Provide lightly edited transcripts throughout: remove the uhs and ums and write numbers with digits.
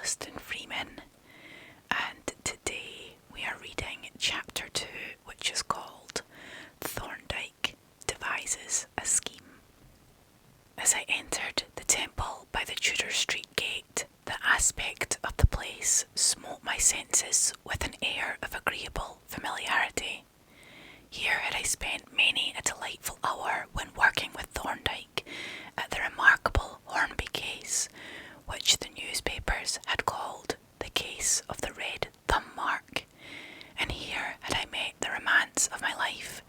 Austen Freeman, and today we are reading chapter 2, which is called Thorndike Devises a Scheme. As I entered the temple by the Tudor Street gate, the aspect of the place smote my senses with an air of agreeable familiarity. Here had I spent many a delightful hour when working with Thorndike at the remarkable Hornby case, which the newspapers had called the case of the red thumb mark, and here had I met the romance of my life,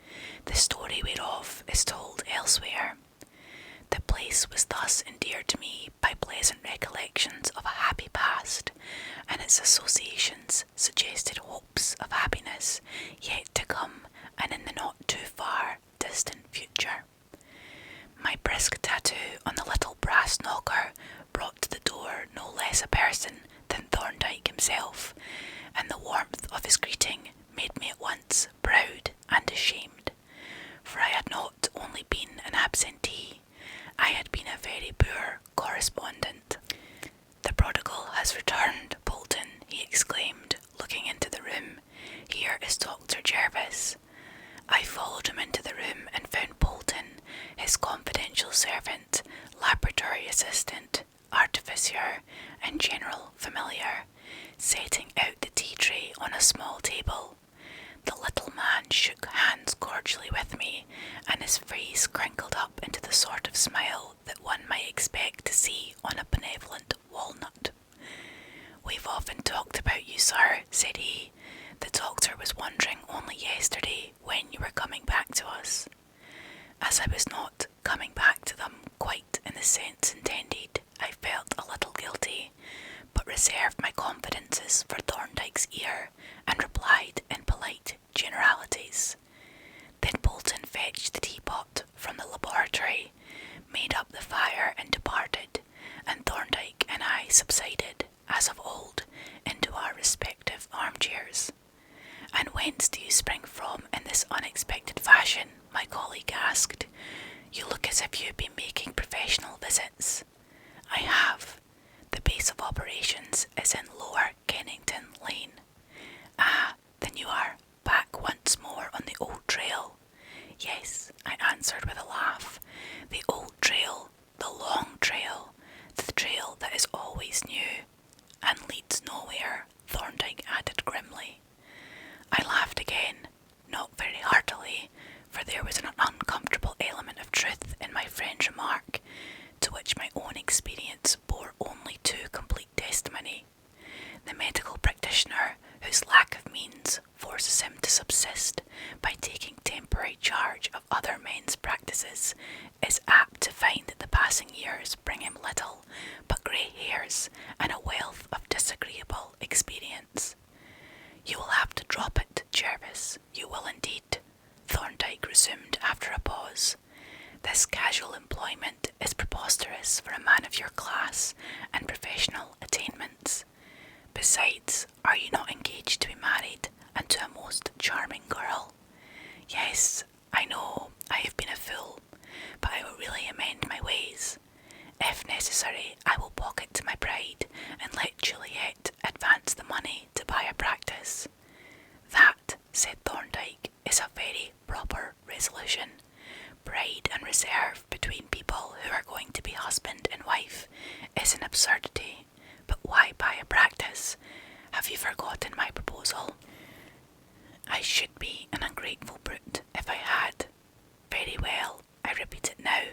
the story whereof is told elsewhere. The place was thus endeared to me by pleasant recollections of a happy past, and its associations suggested hopes of happiness yet to come and in the not too far distant future. My brisk tattoo on the little brass knocker brought to the door no less a person than Thorndike himself, and the warmth of his greeting made me at once proud and ashamed, for I had not only been an absentee, I had been a very poor correspondent. "The prodigal has returned, Bolton," he exclaimed, looking into the room. "Here is Dr. Jervis." I followed him into the room and found Bolton, his confidential servant, laboratory assistant, artificer, and general familiar, setting out the tea tray on a small table. The little man shook hands cordially with me, and his face crinkled up into the sort of smile that one might expect to see on a benevolent walnut. "We've often talked about you, sir," said he. "The doctor was wondering only yesterday when you were coming back to us." As I was not coming back to them quite in the sense intended, I felt a little guilty, but reserved my confidences for Thorndike's ear, and replied in polite generalities. Then Bolton fetched the teapot from the laboratory, made up the fire and departed, and Thorndike and I subsided, as of old, into our respective armchairs. "And whence do you spring from in this unexpected fashion?" my colleague asked. "You look as if you had been making professional visits." "I have. The base of operations is in Lower Kennington Lane." "Ah, then you are back once more on the old trail." "Yes," I answered with a laugh. "The old trail, the long trail, the trail that is always new, and leads nowhere," Thorndike added grimly. I laughed again, not very heartily, for there was an uncomfortable element of truth in my friend's remark, to which my own experience bore only too complete testimony. The medical practitioner, whose lack of means forces him to subsist by taking temporary charge of other men's practices, is apt to find that the passing years bring him little but grey hairs and a wealth of disagreeable experience. "You will have to drop it, Jervis, you will indeed," Thorndike resumed after a pause. "This casual employment is preposterous for a man of your class and professional attainments. Besides, are you not engaged to be married, and to a most charming girl?" "Yes, I know I have been a fool, but I will really amend my ways. If necessary, I will pocket my pride and let Juliet advance the money to buy a practice." "That," said Thorndike, "is a very proper resolution. Pride and reserve between people who are going to be husband and wife is an absurdity, but why buy a practice? Have you forgotten my proposal?" "I should be an ungrateful brute if I had." "Very well, I repeat it now.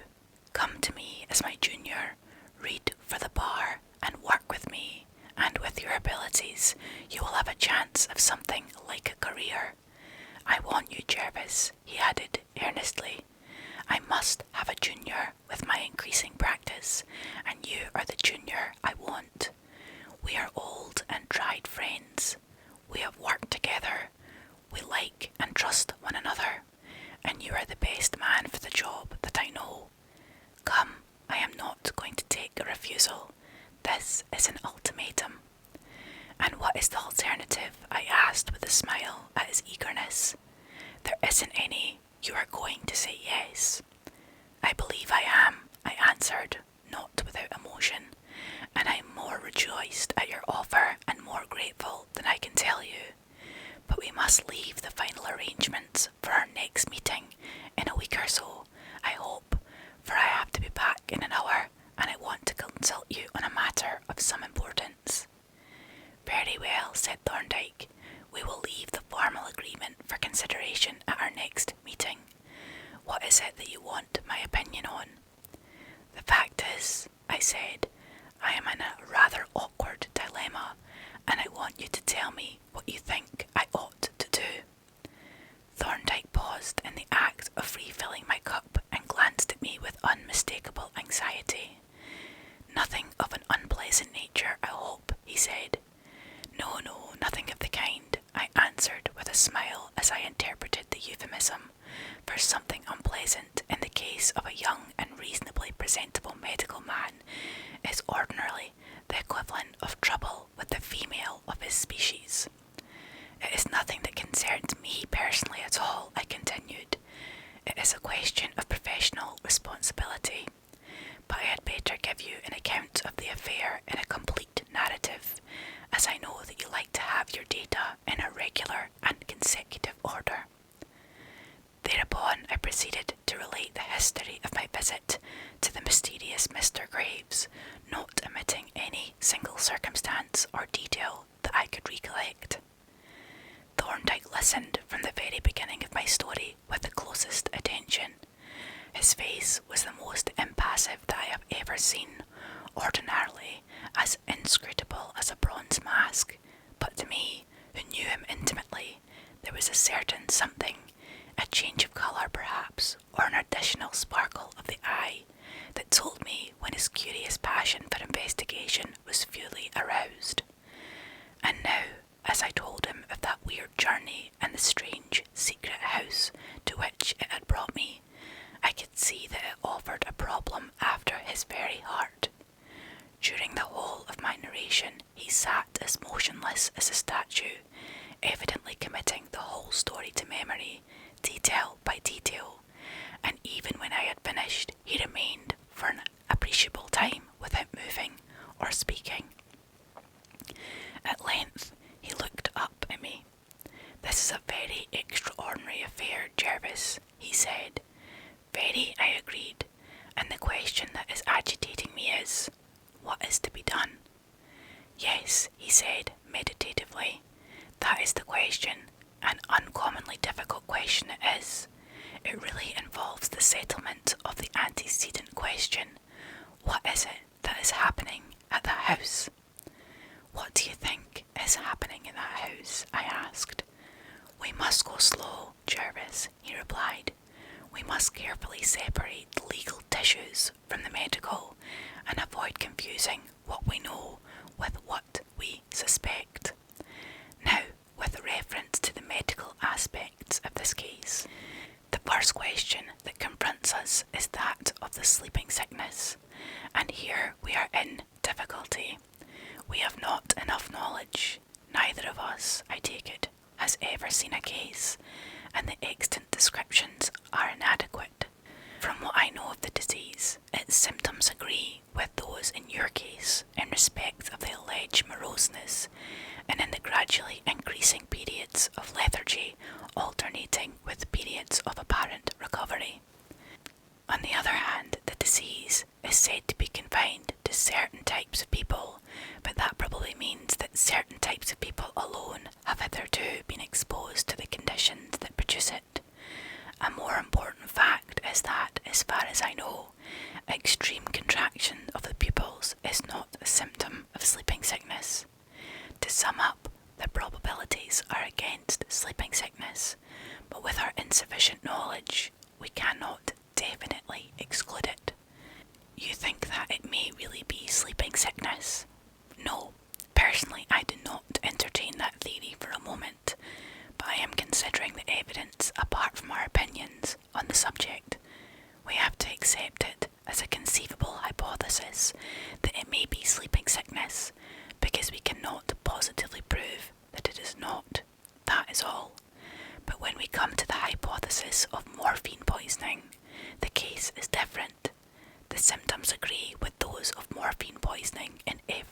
Come to me as my junior, read for the bar, and work with me, and with your abilities you will have a chance of something like a career. I want you, Jervis," he added earnestly. "I must have a junior with my increasing practice, and you are the junior I want. We are old and tried friends. We have worked together. We like and trust one another, and you are the best man for the job that I know. Come, I am not going to take a refusal. This is an ultimatum." "And what is the alternative?" I asked with a smile at his eagerness. "There isn't any. You are going to say yes." "I believe I am," I answered, not without emotion, "and I am more rejoiced at your offer and more grateful than I can tell you. But we must leave the final arrangements for our next meeting in a week or so, I hope, for I have to be back in an hour and I want to consult you on a matter of some importance. Very well, said Thorndike. We will leave the formal agreement for consideration at our next meeting. What is it that you want my opinion on? The fact is, I said, I am in a rather awkward dilemma, and I want you to tell me what you think I ought to do. Thorndike paused in the act of refilling my cup and glanced at me with unmistakable anxiety. Nothing of an unpleasant nature, I hope, he said. No, nothing of the kind, I answered with a smile as I interpreted the euphemism for something unpleasant in the case of a young and reasonably presentable medical man is ordinarily the equivalent of trouble with the female of his species. It is nothing that concerns me personally at all, I continued. It is a question of professional responsibility. But I had better give you an account of the affair in a complete narrative, as I know that you like to have your data in a regular and consecutive order. Thereupon I proceeded to relate the history of my visit to the mysterious Mr. Graves, not omitting any single circumstance or detail that I could recollect. Thorndike listened from the very beginning of my story with the closest attention. His face was the most impassive that I have ever seen, ordinarily as inscrutable as a bronze mask, but to me, who knew him intimately, there was a certain something, a change of colour perhaps, or an additional sparkle of the eye, that told me when his curious passion for investigation was fully aroused. And now, as I told him of that weird journey and the strange secret house to which it had brought me, I could see that it offered a problem after his very heart. During the whole of my narration, he sat as motionless as a statue, evidently committing the whole story to memory, detail by detail, and even when I had finished, he remained for an appreciable time without moving or speaking. At length, he looked up at me. This is a very extraordinary affair, Jervis, he said. Very, I agreed, and the question that is agitating me is, what is to be done? Yes, he said meditatively, that is the question, an uncommonly difficult question it is. It really involves the settlement of the antecedent question. What is it that is happening at that house? What do you think is happening in that house? I asked. We must go slow, Jervis, he replied. We must carefully separate the legal tissues from the medical and avoid confusing what we know with what we suspect. Now, with reference to the medical aspects of this case, the first question that confronts us is that of the sleeping sickness, and here we are in difficulty. We have not enough knowledge. Neither of us, I take it, has ever seen a case, and the extant descriptions are inadequate. From what I know of the disease, its symptoms agree with those in your case in respect of the alleged moroseness, and in the gradually increasing periods of lethargy alternating with periods of apparent recovery. On the other hand, the disease is said to be confined to certain types of people, but that probably means that certain types of people alone have hitherto been exposed to the conditions that produce it. A more important fact is that, as far as I know, extreme contraction of the pupils is not a symptom of sleeping sickness. To sum up, the probabilities are against sleeping sickness, but with our insufficient knowledge, we cannot definitely exclude it. You think that it may really be sleeping sickness? No, personally I do not entertain that theory for a moment, but I am considering the evidence apart from our opinions on the subject. We have to accept it as a conceivable hypothesis that it may be sleeping sickness, because we cannot positively prove that it is not. That is all. But when we come to the hypothesis of morphine poisoning, the case is different. The symptoms agree with those of morphine poisoning in every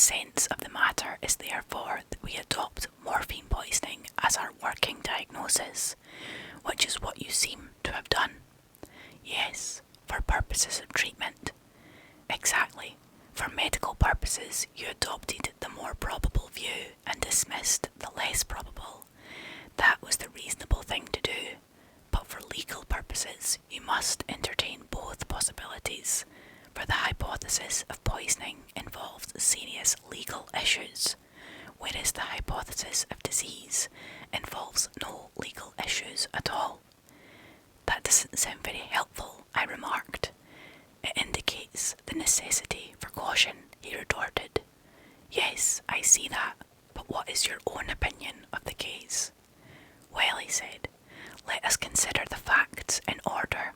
sense of the matter is therefore that we adopt morphine poisoning as our working diagnosis, which is what you seem to have done. Yes, for purposes of treatment. Exactly. For medical purposes, you adopted the more probable view and dismissed the less probable. That was the reasonable thing to do. But for legal purposes, you must entertain both possibilities, for the hypothesis of poisoning involves serious legal issues, whereas the hypothesis of disease involves no legal issues at all. That doesn't sound very helpful, I remarked. It indicates the necessity for caution, he retorted. Yes, I see that, but what is your own opinion of the case? Well, he said, let us consider the facts in order.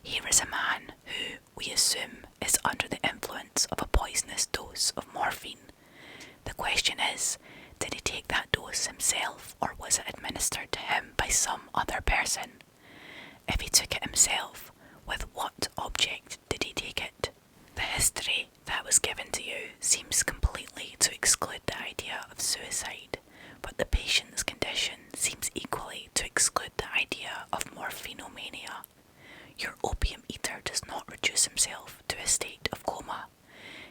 Here is a man who, we assume, is under the influence of a poisonous dose of morphine. The question is, did he take that dose himself, or was it administered to him by some other person? If he took it himself, with what object did he take it? The history that was given to you seems completely to exclude the idea of suicide, but the patient's condition seems equally to exclude the idea of morphinomania. Your opium eater does not reduce himself to a state of coma.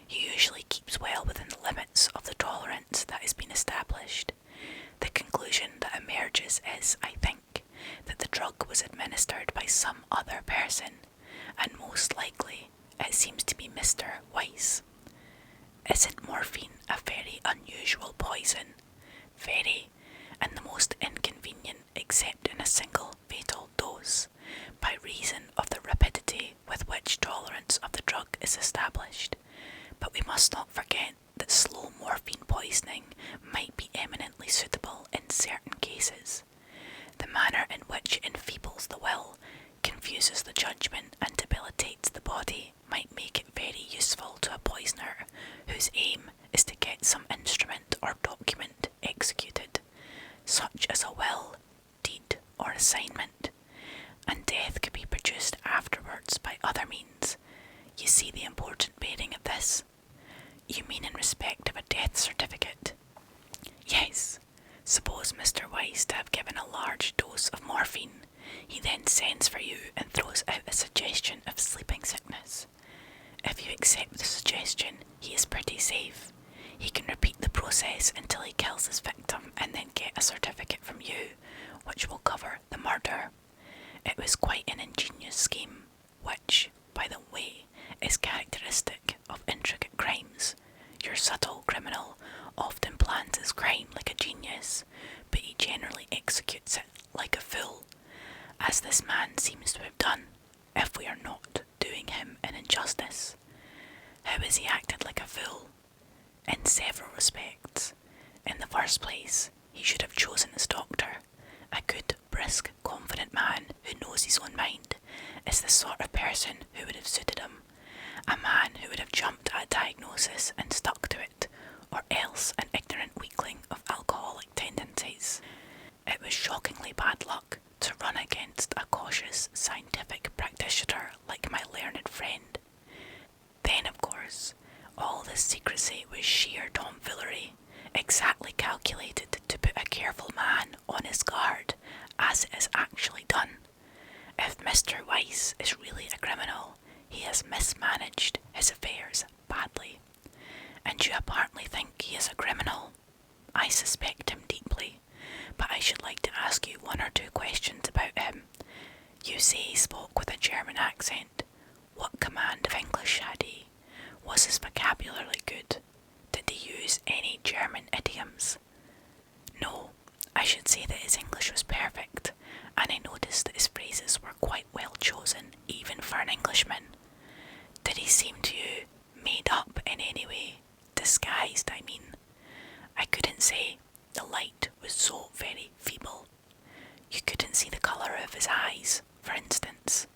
He usually keeps well within the limits of the tolerance that has been established. The conclusion that emerges is, I think, that the drug was administered by some other person, and most likely it seems to be Mr. Weiss. Isn't morphine a very unusual poison? Very, and the most inconvenient except in a single fatal dose, by reason of the rapidity with which tolerance of the drug is established. But we must not forget that slow morphine poisoning might be eminently suitable in certain cases. The manner in which it enfeebles the will, confuses the judgment and debilitates the body might make it very useful to a poisoner whose aim is to get some instrument or document executed, such as a will, deed or assignment, and death could be produced afterwards by other means. You see the important bearing of this? You mean in respect of a death certificate? Yes. Suppose Mr. Weiss to have given a large dose of morphine. He then sends for you and throws out a suggestion of sleeping sickness. If you accept the suggestion, he is pretty safe. He can repeat the process until he kills his victim and then get a certificate from you, which will cover the murder. It was quite an ingenious scheme, which, by the way, is characteristic of intricate crimes. Your subtle criminal often plans his crime like a genius, but he generally executes it like a fool, as this man seems to have done, if we are not doing him an injustice. How has he acted like a fool? In several respects. In the first place, he should have chosen his doctor. A good, brisk, confident man who knows his own mind is the sort of person who would have suited him. A man who would have jumped at a diagnosis and stuck to it, or else an ignorant weakling of alcoholic tendencies. It was shockingly bad luck to run against a cautious, scientific practitioner like my learned friend. Then, of course, all this secrecy was sheer tomfoolery, exactly calculated to put a careful man on his guard, as it is actually done. If Mr. Weiss is really a criminal, he has mismanaged his affairs badly. And you apparently think he is a criminal? I suspect him deeply, but I should like to ask you one or two questions about him. You say he spoke with a German accent. What command of English had he? Was his vocabulary good? Did he use any German idioms? No, I should say that his English was perfect, and I noticed that his phrases were quite well chosen, even for an Englishman. Did he seem to you made up in any way? Disguised, I mean. I couldn't say. The light was so very feeble. You couldn't see the colour of his eyes, for instance.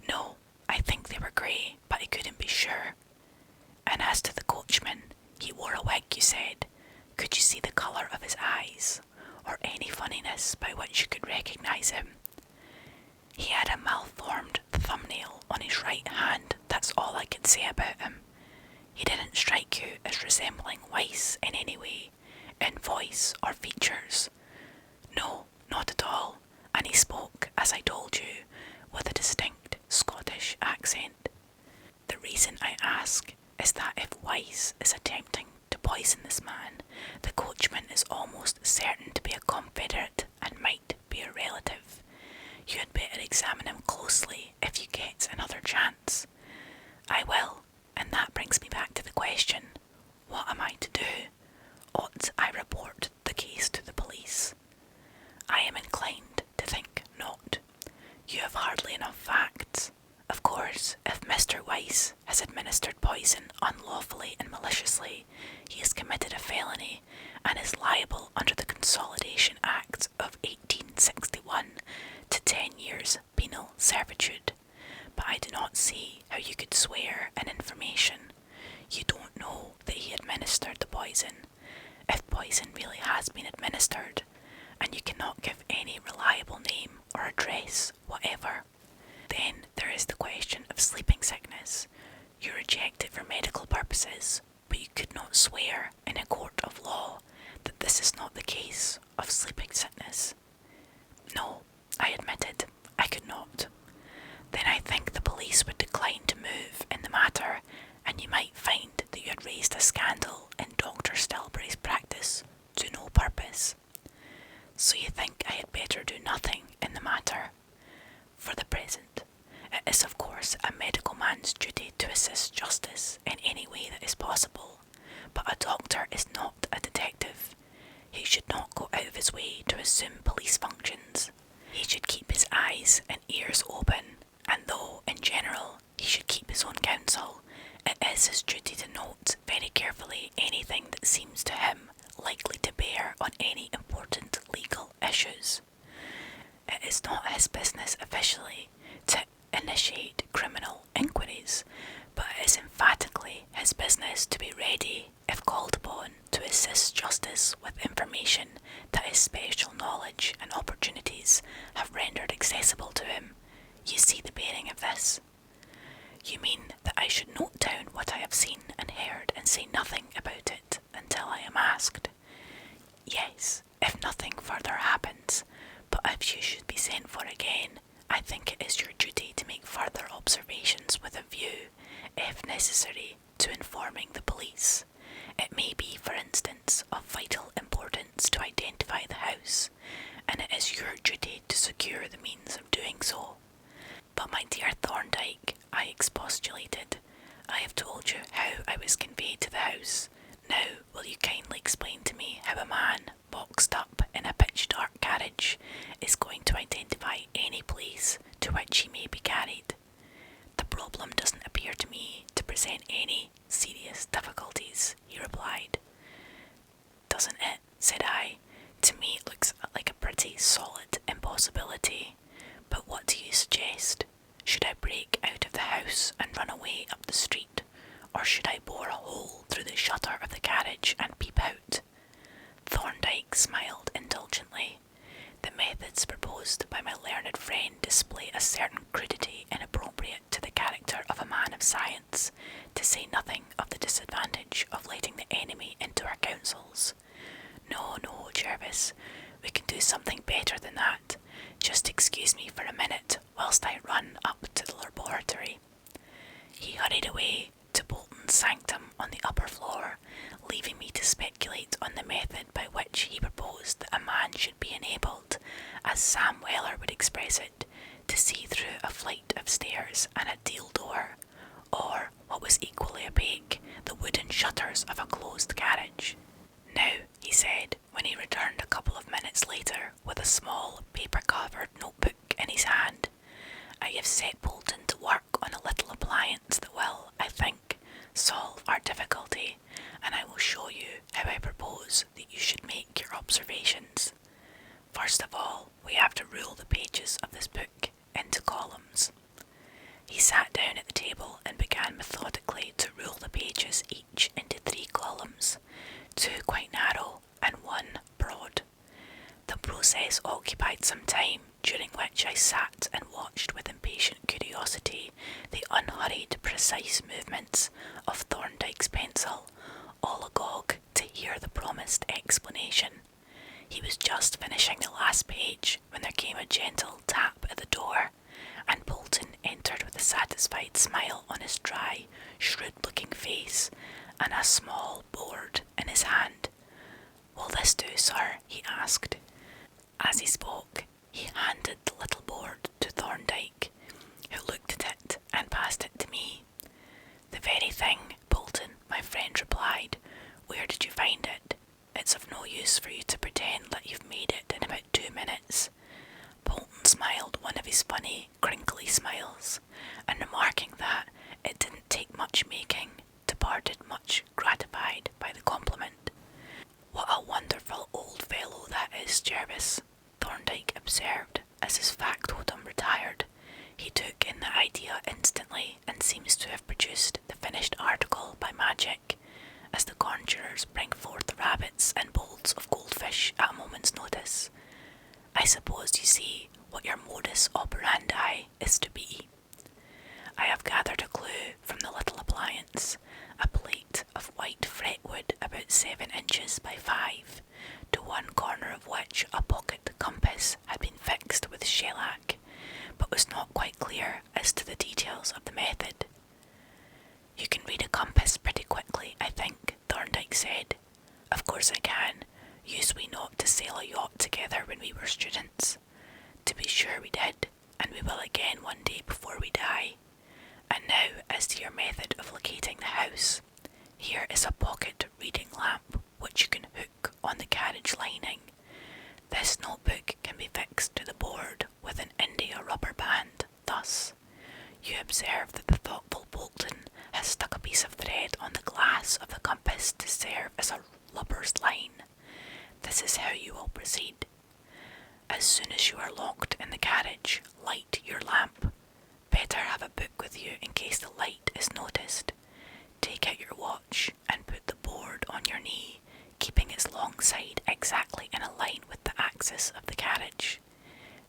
No, I think they were grey, but I couldn't be sure. And as to the coachman, he wore a wig, you said. Could you see the colour of his eyes, or any funniness by which you could recognise him? He had a malformed thumbnail on his right hand, that's all I could say about him. He didn't strike you as resembling accent. The reason I ask is that if Weiss is attempting to poison this man, the coachman is almost certain to be a confederate and might be a relative. You had better examine him closely if you get another chance. I will, and that brings me back to the question, what am I to do? Ought I report the case to the police? I am inclined to think not. You have hardly enough facts. Of course, if Mr. Weiss has administered poison unlawfully and maliciously, he has committed a felony and is liable under the Consolidation Act of 1861 to 10 years penal servitude. But I do not see how you could swear an information. You don't know that he administered the poison. If poison really has been administered, and you cannot give any reliable name or address whatever, then there is the question of sleeping sickness. You reject it for medical purposes, but you could not swear in a court of law that this is not the case of sleeping sickness. No, I admitted, I could not. Then I think the police would decline to move in the matter, and you might find that you had raised a scandal in Dr. Stilbury's practice to no purpose. So you think I had better do nothing in the matter? For the present, it is of course a medical man's duty to assist justice in any way that is possible, but a doctor is not a detective. He should not go out of his way to assume police functions. He should keep his eyes and ears open, and though, in general, he should keep his own counsel, it is his duty to note very carefully anything that seems to him likely to bear on any important legal issues. It is not his business officially to initiate criminal inquiries, but it is emphatically his business to be ready, if called upon, to assist justice with information that his special knowledge and opportunities have rendered accessible to him. You see the bearing of this? You mean that I should note down what I have seen and heard and say nothing about it until I am asked? Yes, if nothing further happens, but if you should be sent for again, I think it is your duty to make further observations with a view, if necessary, to informing the police. It may be, for instance, of vital importance to identify the house, and it is your duty to secure the means of doing so. But my dear Thorndike, I expostulated, I have told you how I was conveyed to the house. Now will you kindly explain to me how a man, boxed up in a pitch-dark carriage, is going to identify any place to which he may be carried? The problem doesn't appear to me to present any serious difficulties, he replied. Doesn't it? Said I. To me it looks like a pretty solid impossibility. But what do you suggest? Should I break out of the house and run away up the street, or should I bore a hole through the shutter of the carriage and peep out? Thorndike smiled indulgently. The methods proposed by my learned friend display a certain crudity inappropriate to the character of a man of science, to say nothing of the disadvantage of letting the enemy into our counsels. No, Jervis, we can do something better than that. Just excuse me for a minute whilst I run up to the laboratory. He hurried away to Bolton's sanctum on the upper floor, leaving me to speculate on the method by which he proposed that a man should be enabled, as Sam Weller would express it, to see through a flight of stairs and a deal door, or, what was equally opaque, the wooden shutters of a closed carriage. Now, he said, when he returned a couple of minutes later with a small paper-covered notebook in his hand, I have set Bolton to work on a little appliance that will, I think, solve our difficulty, and I will show you how I propose that you should make your observations. First of all, we have to rule the pages of this book into columns. He sat down at the table and began methodically to rule the pages each into 3 columns, 2 quite narrow and 1 broad. The process occupied some time, during which I sat and watched with impatient curiosity the unhurried, precise movements of Thorndike's pencil, all agog to hear the promised explanation. He was just finishing the last page when there came a gentle tap at the door, and Bolton entered with a satisfied smile on his dry, shrewd-looking face and a small board in his hand. "Will this do, sir?" he asked. As he spoke, he handed the little board to Thorndike, who looked at it and passed it to me. "The very thing, Bolton," my friend replied. "Where did you find it? It's of no use for you to pretend that you've made it in about 2 minutes. Bolton smiled one of his funny, crinkly smiles, and remarking that it didn't take much making, departed much gratified by the compliment. "What a wonderful old fellow that is, Jervis," Thorndike observed as his factotum retired. He took in the idea instantly and seems to have produced the finished article by magic, as the conjurers bring forth rabbits and bowls of goldfish at a moment's notice. "I suppose you see what your modus operandi is to be." I have gathered a clue from the little appliance, a plate of white fretwood about 7 inches by 5, to one corner of which a pocket compass had been fixed with shellac, but was not quite clear as to the details of the method. "You can read a compass pretty quickly, I think," Thorndike said. "Of course I can. Used we not to sail a yacht together when we were students?" "To be sure we did, and we will again one day before we die. And now as to your method of locating the house. Here is a pocket reading lamp which you can hook on the carriage lining. This notebook can be fixed to the board with an India rubber band, thus. You observe that the thoughtful Bolton has stuck a piece of thread on the glass of the compass to serve as a lubber's line. This is how you will proceed. As soon as you are locked in the carriage, light your lamp. Better have a book with you in case the light is noticed. Take out your watch and put the board on your knee, keeping its long side exactly in a line with the axis of the carriage.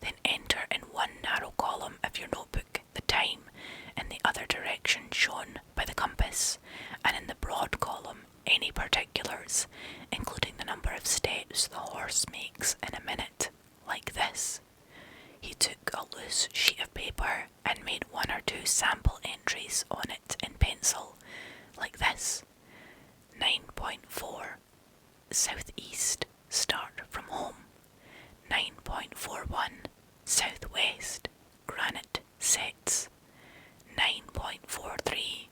Then enter in one narrow column of your notebook the time in the other direction shown by the compass, and in the broad column any particulars, including the number of steps the horse makes in a minute, like this." He took a loose sheet of paper and made 1 or 2 sample entries on it in pencil, like this. 9.4 Southeast, start from home. 9.41 Southwest, granite sets. 9.43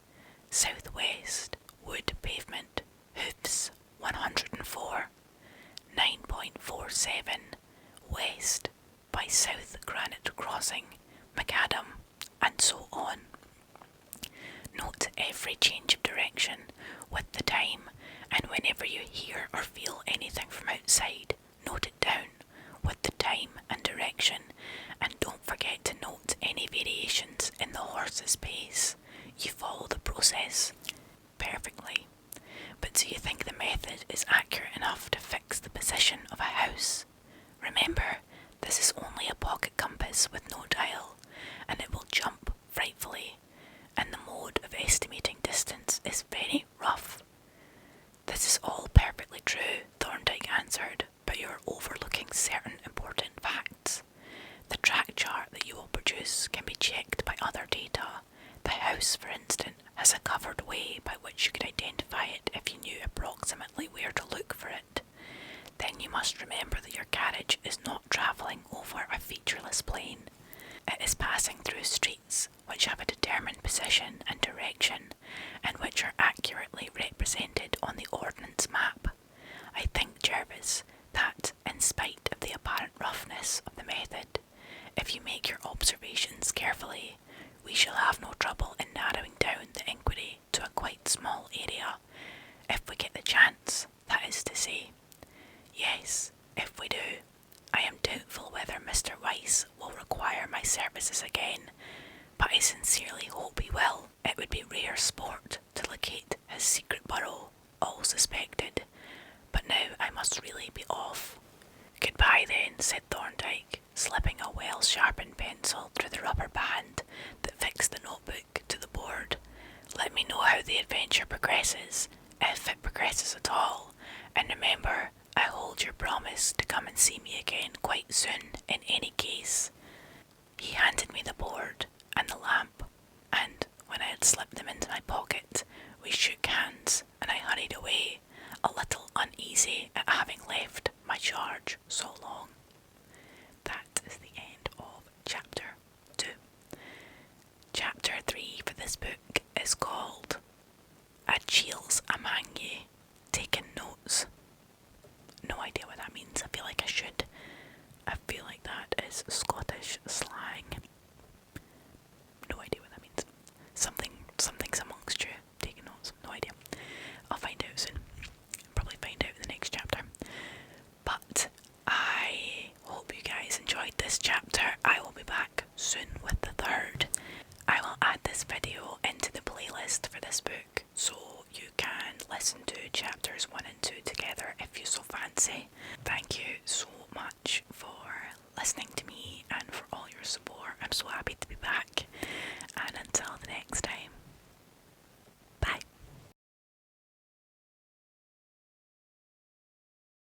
Southwest, wood pavement, hoofs 104. 9.47 West, by South Granite Crossing, Macadam, and so on. Note every change of direction with the time, and whenever you hear or feel anything from outside, note it down with the time and direction, and don't forget to note any variations in the horse's pace. You follow the process perfectly. But do you think the method is accurate enough to fix the position of a house? Remember, this is only a pocket compass with no dial, and it will jump frightfully, and the mode of estimating distance is very rough. "This is all perfectly true," Thorndike answered, "but you are overlooking certain important facts. The track chart that you will produce can be checked by other data. The house, for instance, has a covered way by which you could identify it if you knew approximately where to look for it. Then you must remember that your carriage is not travelling over a featureless plain. It is passing through streets which have a determined position and direction, and which are accurately represented on the ordnance map. I think, Jervis, that, in spite of the apparent roughness of the method, if you make your observations carefully, we shall have no trouble in narrowing down the inquiry to a quite small area, if we get the chance, that is to say. Yes, if we do. I am doubtful whether Mr. Weiss will require my services again, but I sincerely hope he will. It would be rare sport to locate his secret burrow, all suspected. But now I must really be off." "Goodbye then," said Thorndike, slipping a well-sharpened pencil through the rubber band that fixed the notebook to the board. "Let me know how the adventure progresses, if it progresses at all, and remember, I hold your promise to come and see me again quite soon in any case." He handed me the board and the lamp. This book is called A Chills Among You, Taking Notes. No idea what that means. I feel like I should. I feel like that is Scottish slang. No idea what that means. Something's amongst you. Taking notes. No idea. I'll find out soon. Probably find out in the next chapter. But I hope you guys enjoyed this chapter. I will be back soon with the third. I will add this video into the playlist for this book so you can listen to chapters 1 and 2 together if you so fancy. Thank you so much for listening to me and for all your support. I'm so happy to be back, and until the next time,